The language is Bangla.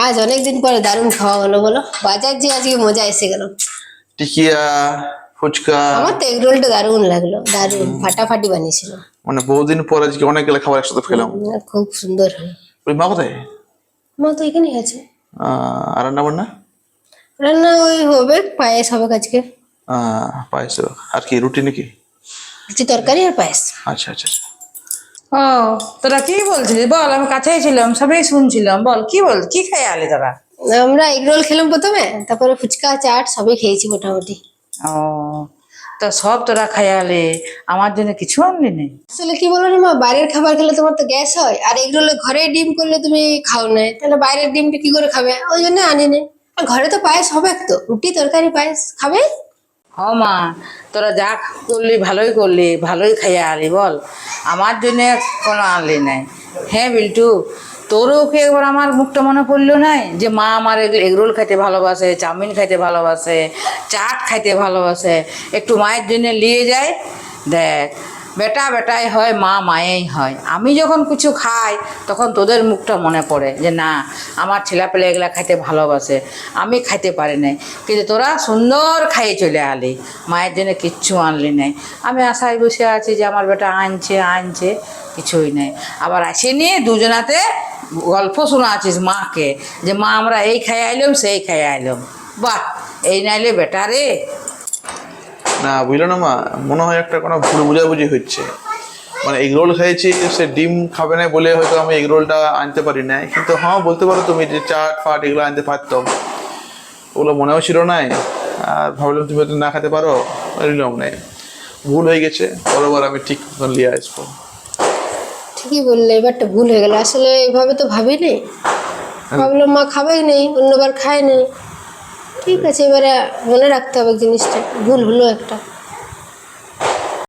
আজ অনেকদিন পরে দারুণ খাওয়া হলো বলো, বাজার যে আজকে মজা এসে গেল। টিকিয়া, ফুচকা। আমার তো এগ রোলটা দারুণ লাগলো, দারুণ ফাটাফাটি বানিয়েছিল। মানে বহুদিন পর আজকে অনেকগুলো খাবার একসাথে খেলাম। খুব সুন্দর হলো। ওই মা কোথায়? মা তো এখানেই আছে। আর রান্না বান্না? রান্না ওই হবে, পায়েস হবে আজকে। পায়েস। আর কি রুটি নাকি? রুটি তরকারি আর পায়েস। আচ্ছা আচ্ছা আচ্ছা। ও, তোরা কি বলছিলি বল, আমি কাছেই ছিলাম, সবই শুনছিলাম, বল কি খেয়ে আলি তোরা? আমরা এগ রোল খেলাম প্রথমে, তারপরে ফুচকা চাট সবই খেয়েছি মোটামুটি। ও, তা সব তোরা খেয়ে আলি, আমার জন্য কিছু আনলি নি? আসলে কি বলো রে মা, বাইরের খাবার খেলে তোমার তো গ্যাস হয়, আর এগ রোলে ঘরে ডিম করলে তুমি খাও না, তাহলে বাইরের ডিমটা কি করে খাবে, ওই জন্য আনি নে। আর ঘরে তো পায়েস হবে, তো রুটি তরকারি পায়েস খাবে। হ মা, তোরা যা করলি ভালোই করলি, ভালোই খাইয়ে আলি বল, আমার জন্য কোনো আনলি নাই। হ্যাঁ বিল্টু, তোরও কি একবার আমার মুখটা মনে পড়লো নাই যে মা আমার এগরোল খাইতে ভালোবাসে, চাউমিন খাইতে ভালোবাসে, চাট খাইতে ভালোবাসে, একটু মায়ের জন্য নিয়ে যায়। দেখ, বেটা বেটাই হয়, মা মায়েই হয়। আমি যখন কিছু খাই তখন তোদের মুখটা মনে পড়ে যে না, আমার ছেলেপেলে এগুলা খাইতে ভালোবাসে, আমি খাইতে পারি নাই। কিন্তু তোরা সুন্দর খাইয়ে চলে আলি, মায়ের জন্য কিচ্ছু আনলি নাই। আমি আশায় বসে আছি যে আমার বেটা আনছে আনছে, কিছুই নেই। আবার আসে নিয়ে দুজনাতে গল্প শোনা আছিস মাকে, যে মা আমরা এই খাই আইলাম সেই খাই আইলাম। বাহ, এই নাইলে বেটা রে। না বুঝলো না মা, মনে হয় একটা কোনো ভুল বোঝাবুঝি হচ্ছে। মানে এগ রোল খেয়েছি, সে ডিম খাবে না বলে হয়তো আমি এগ রোলটা আনতে পারি না। কিন্তু হ্যাঁ, বলতে পারো তুমি যে চাট ফাট এগুলো আনতে পারতাম, ওগুলো মনেও ছিল না। আর ভাবলাম তুমি হয়তো না খেতে পারো, নিলাম না। ভুল হয়ে গেছে, বরাবর আমি ঠিক মতন নিয়ে আসবো। ঠিকই বললে, এবারটা ভুল হয়ে গেল, আসলে এভাবে তো ভাবিনি। ভাবলাম মা খাবেই নেই, অন্যবার খায় নেই। ঠিক আছে, এবারে মনে রাখতে হবে জিনিসটা, ভুল হলো একটা।